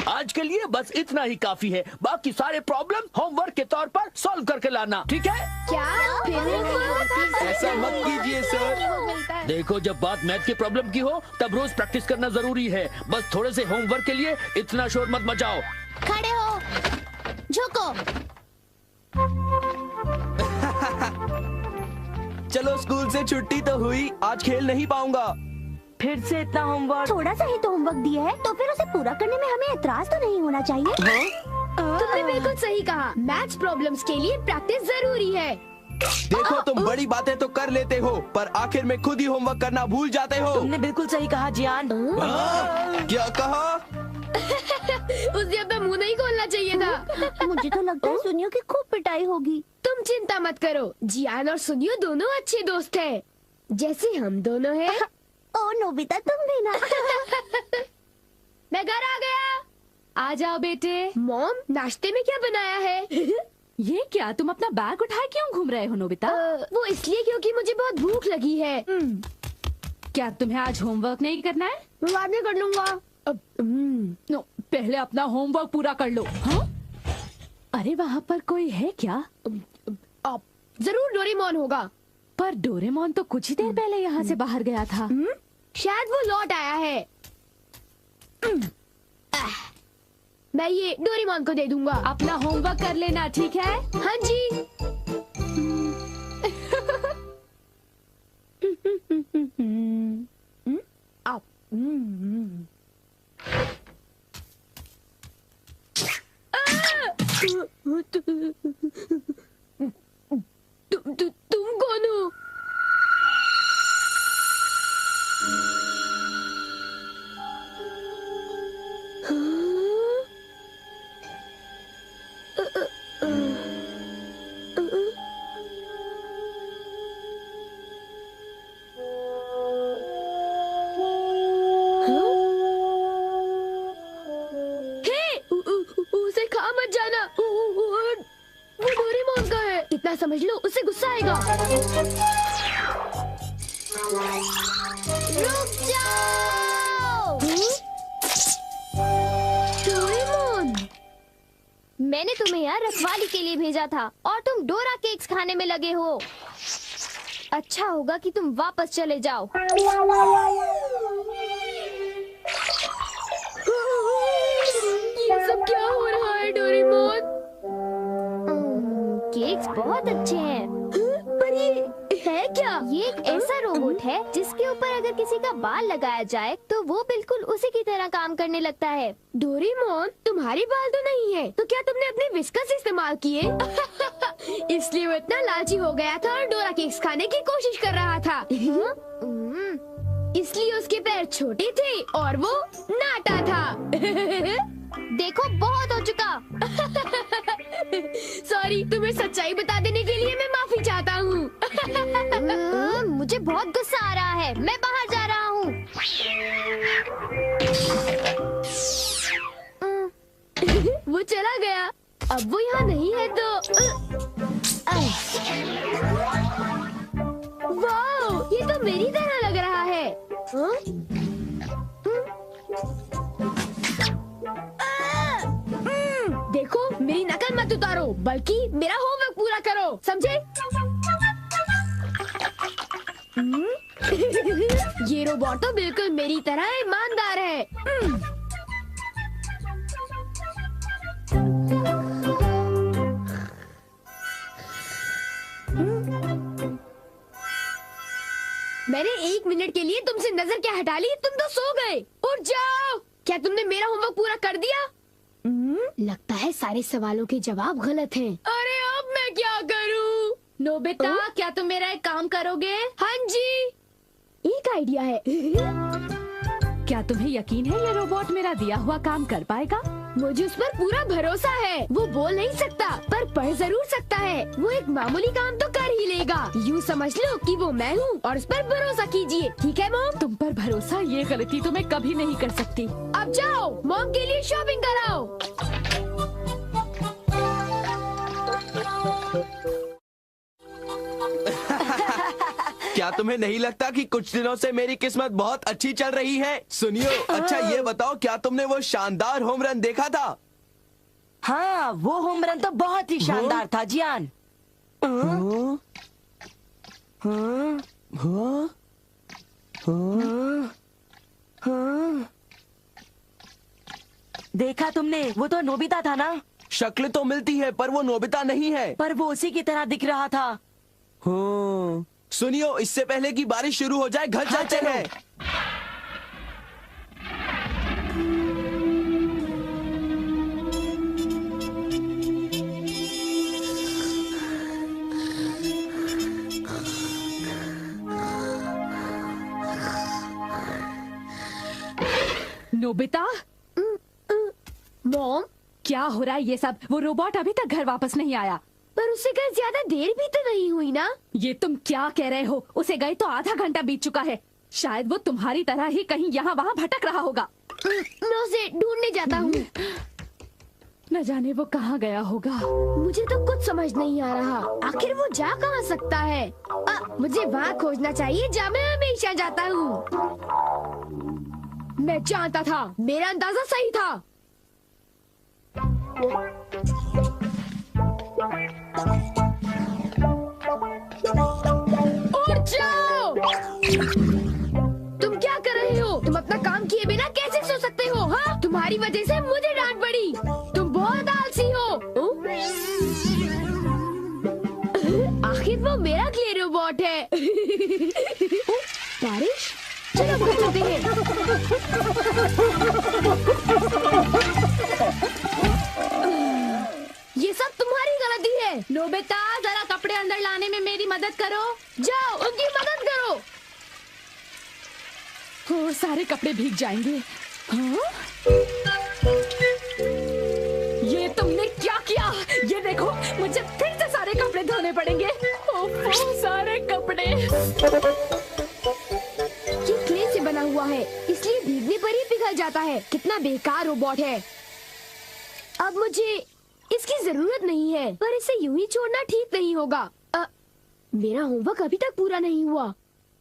आज के लिए बस इतना ही काफी है। बाकी सारे प्रॉब्लम होमवर्क के तौर पर सॉल्व करके लाना, ठीक है? क्या? ऐसा मत कीजिए सर। देखो, जब बात मैथ की प्रॉब्लम की हो तब रोज प्रैक्टिस करना जरूरी है। बस थोड़े से होमवर्क के लिए इतना शोर मत मचाओ। खड़े हो, झुको। चलो, स्कूल से छुट्टी तो हुई, आज खेल नहीं पाऊंगा। फिर से इतना होमवर्क? थोड़ा सा ही तो होमवर्क दिया है, तो फिर उसे पूरा करने में हमें एतराज तो नहीं होना चाहिए। तुमने बिल्कुल सही कहा। मैथ्स प्रॉब्लम्स के लिए प्रैक्टिस जरूरी है। देखो, तुम बड़ी बातें तो कर लेते हो, पर आखिर में खुद ही होमवर्क करना भूल जाते हो। तुमने बिल्कुल सही कहा जियान। क्या कहा? उसे अपना मुंह नहीं खोलना चाहिए था। मुझे तो लगता है सुनियो की खूब पिटाई होगी। तुम चिंता मत करो, जियान और सुनियो दोनों अच्छे दोस्त हैं, जैसे हम दोनों हैं। ओ नोबिता, तुम भी ना। मैं घर आ गया। आ जाओ बेटे। मॉम, नाश्ते में क्या बनाया है? ये क्या, तुम अपना बैग उठाए क्यों घूम रहे हो नोबिता? वो इसलिए क्योंकि मुझे बहुत भूख लगी है। क्या तुम्हें आज होमवर्क नहीं करना है? मैं बाद में कर लूंगा। नो, पहले अपना होमवर्क पूरा कर लो। हाँ? अरे वहाँ पर कोई है क्या? जरूर डोरेमोन होगा। पर डोरेमोन तो कुछ ही देर पहले यहाँ से बाहर गया था। शायद वो लौट आया है। मैं ये डोरेमोन को दे दूंगा। अपना होमवर्क कर लेना, ठीक है? हाँ जी। तुम कौन हो? उसे खा मत जाना। वो डोरेमोन का है। इतना समझ लो, उसे गुस्सा आएगा। रुक जाओ। डोरेमोन, मैंने तुम्हें यहाँ रखवाली के लिए भेजा था और तुम डोरा केक्स खाने में लगे हो। अच्छा होगा कि तुम वापस चले जाओ। ये सब क्या हो रहा है डोरेमोन? केक्स बहुत अच्छे हैं। पर ये है क्या? ये एक ऐसा रोबोट है जिसके ऊपर अगर किसी का बाल लगाया जाए तो वो बिल्कुल उसी की तरह काम करने लगता है। डोरेमोन, तुम्हारी बाल तो नहीं है, तो क्या तुमने अपने विस्कस इस्तेमाल किए? इसलिए वो इतना लालची हो गया था और डोरा केक्स खाने की कोशिश कर रहा था। इसलिए उसके पैर छोटे थे और वो नाटा था। देखो, बहुत हो चुका। सॉरी, तुम्हें सच्चाई बता देने के लिए मैं माफी चाहता हूँ। मुझे बहुत गुस्सा आ रहा है, मैं बाहर जा रहा हूँ। वो चला गया। अब वो यहाँ नहीं है तो वाह, ये तो मेरी तरह लग रहा है। देखो, मेरी नकल मत उतारो, बल्कि मेरा होमवर्क पूरा करो, समझे? ये रोबोट तो बिल्कुल मेरी तरह ईमानदार है। मैंने 1 मिनट के लिए तुमसे नजर क्या हटा ली, तुम तो सो गए। उठ जाओ। क्या तुमने मेरा होमवर्क पूरा कर दिया? लगता है सारे सवालों के जवाब गलत हैं। अरे अब मैं क्या करूं? नोबिता, क्या तुम मेरा एक काम करोगे? हाँ जी, एक आइडिया है। क्या तुम्हें यकीन है ये रोबोट मेरा दिया हुआ काम कर पाएगा? मुझे उस पर पूरा भरोसा है। वो बोल नहीं सकता पर पढ़ जरूर सकता है। वो एक मामूली काम तो कर ही लेगा। यूँ समझ लो कि वो मैं हूँ और उस पर भरोसा कीजिए, ठीक है मॉम? तुम पर भरोसा, ये गलती तो मैं कभी नहीं कर सकती। अब जाओ, मॉम के लिए शॉपिंग कराओ। क्या क्या तुम्हें नहीं लगता कि कुछ दिनों से मेरी किस्मत बहुत अच्छी चल रही है? सुनियो, अच्छा ये बताओ, क्या तुमने वो शानदार होम रन देखा था? हाँ, वो होम रन तो बहुत ही शानदार था जियान। हाँ? हाँ? हाँ? हाँ। देखा तुमने? वो तो नोबिता था ना? शक्ल तो मिलती है पर वो नोबिता नहीं है। पर वो उसी की तरह दिख रहा था। हाँ। सुनियो, इससे पहले कि बारिश शुरू हो जाए घर हाँ, चलते चलो। हैं। नोबिता, मॉम, क्या हो रहा है ये सब? वो रोबोट अभी तक घर वापस नहीं आया। पर उसे गए ज्यादा देर भी तो नहीं हुई ना। ये तुम क्या कह रहे हो? उसे गए तो आधा घंटा बीत चुका है। शायद वो तुम्हारी तरह ही कहीं यहाँ वहाँ भटक रहा होगा। मैं उसे ढूंढने जाता हूँ। न जाने वो कहाँ गया होगा। मुझे तो कुछ समझ नहीं आ रहा, आखिर वो जा कहाँ सकता है? मुझे वहाँ खोजना चाहिए जहाँ मैं हमेशा जाता हूँ। मैं जानता था, मेरा अंदाजा सही था। उठ जाओ! तुम क्या कर रहे हो? तुम अपना काम किए बिना कैसे सो सकते हो? हाँ, तुम्हारी वजह से मुझे डांट पड़ी। तुम बहुत आलसी हो। आखिर वो मेरा क्ले रोबोट है। बारिश, चलो घर चलते हैं। ये सब तुम्हारी गलती है। नोबिता, जरा कपड़े अंदर लाने में मेरी मदद करो। जाओ, उनकी मदद करो। हो, सारे कपड़े भीग जाएंगे। हाँ? ये तुमने क्या किया? ये देखो, मुझे फिर से सारे कपड़े धोने पड़ेंगे। ओफो, सारे कपड़े। ये क्ले से बना हुआ है, इसलिए भीगने पर ही पिघल जाता है। कितना बेकार रोबोट है। अब मुझे इसकी जरूरत नहीं है, पर इसे यूं ही छोड़ना ठीक नहीं होगा। मेरा होमवर्क अभी तक पूरा नहीं हुआ।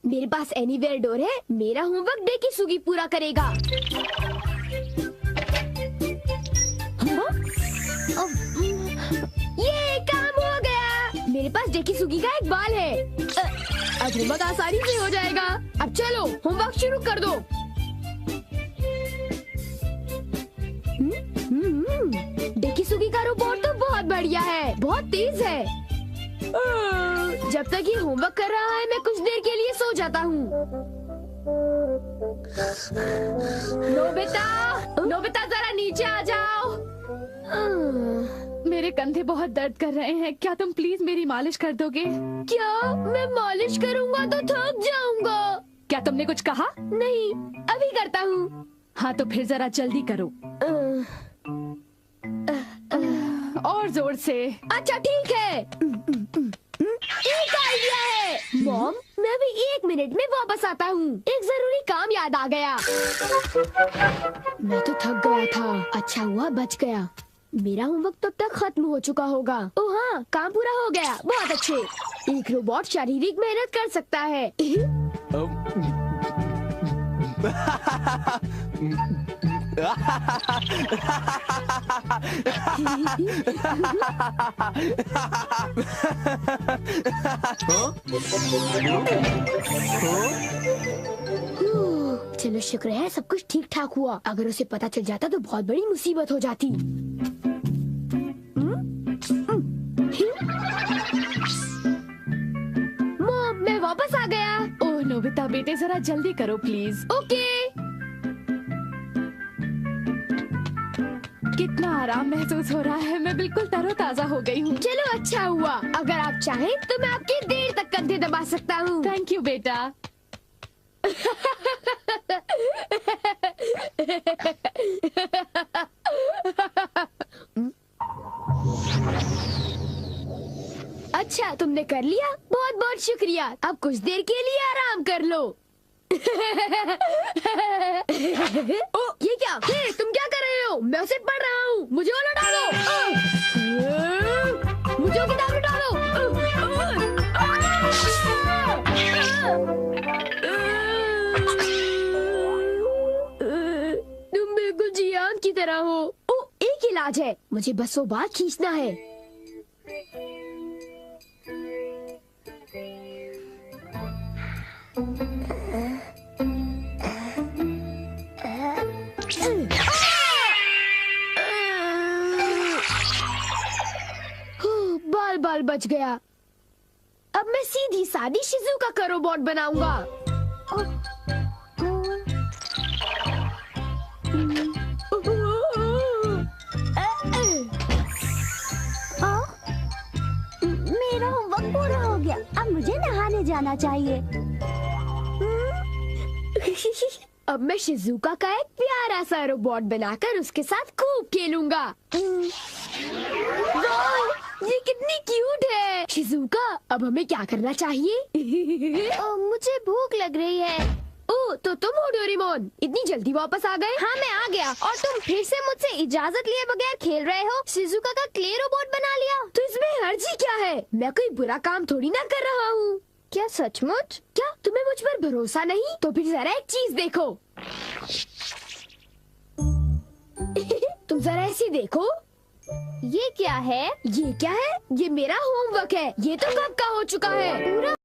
मेरे पास एनीवेयर डोर है। मेरा होमवर्क डेकिसुगी पूरा करेगा। हाँ? ये काम हो गया। मेरे पास डेकिसुगी का एक बाल है। अब होमवर्क आसानी से हो जाएगा। अब चलो, होमवर्क शुरू कर दो। डेकिसुगी का रोबोट तो बहुत बढ़िया है, बहुत तेज है। जब तक ये होमवर्क कर रहा है, मैं कुछ देर के लिए सो जाता हूँ। नोबिता, नोबिता, जरा नीचे आ जाओ। मेरे कंधे बहुत दर्द कर रहे हैं। क्या तुम प्लीज मेरी मालिश कर दोगे? क्या? मैं मालिश करूँगा तो थक जाऊंगा। क्या तुमने कुछ कहा? नहीं, अभी करता हूँ। हाँ, तो फिर जरा जल्दी करो। और जोर से। अच्छा ठीक है। एक आइडिया है। मॉम, मैं अभी 1 मिनट में वापस आता हूँ। एक जरूरी काम याद आ गया। मैं तो थक गया था। अच्छा हुआ बच गया। मेरा होमवर्क तब तक खत्म हो चुका होगा। ओह हाँ, काम पूरा हो गया। बहुत अच्छे। एक रोबोट शारीरिक मेहनत कर सकता है। चलो शुक्र है सब कुछ ठीक ठाक हुआ। अगर उसे पता चल जाता तो बहुत बड़ी मुसीबत हो जाती। मॉम, मैं वापस आ गया। ओह नोबिता बेटे, जरा जल्दी करो प्लीज। ओके। कितना आराम महसूस हो रहा है। मैं बिल्कुल तरोताजा हो गई हूँ। चलो अच्छा हुआ। अगर आप चाहें तो मैं आपके देर तक कंधे दबा सकता हूँ। थैंक यू बेटा। अच्छा, तुमने कर लिया। बहुत बहुत शुक्रिया। अब कुछ देर के लिए आराम कर लो। ओ, ये क्या? हे, तुम क्या कर रहे हो? मैं उसे पढ़ रहा हूँ। मुझे वो लौटा दो। मुझे वो किताब लौटा दो। तुम बिल्कुल जियान की तरह हो। ओ, एक इलाज है, मुझे बसों बार खींचना है। बाल बाल बच गया। अब मैं सीधी सादी शिजुका का रोबोट बनाऊंगा। मेरा होमवर्क पूरा हो गया, अब मुझे नहाने जाना चाहिए। अब मैं शिजुका का एक प्यारा सा रोबोट बनाकर उसके साथ खूब खेलूंगा। वाह, ये कितनी क्यूट है। शिजुका, अब हमें क्या करना चाहिए? मुझे भूख लग रही है। ओ, तो तुम हो डोरेमोन, इतनी जल्दी वापस आ गए? हाँ, मैं आ गया और तुम फिर से मुझसे इजाजत लिए बगैर खेल रहे हो। शिजुका का क्ले रोबोट बना लिया। तो इसमें हर्जी क्या है? मैं कोई बुरा काम थोड़ी ना कर रहा हूँ। क्या सचमुच? क्या तुम्हें मुझ पर भरोसा नहीं? तो फिर जरा एक चीज देखो। तुम जरा ऐसी देखो। ये क्या है? ये क्या है? ये मेरा होमवर्क है। ये तो कब का हो चुका है। पूरा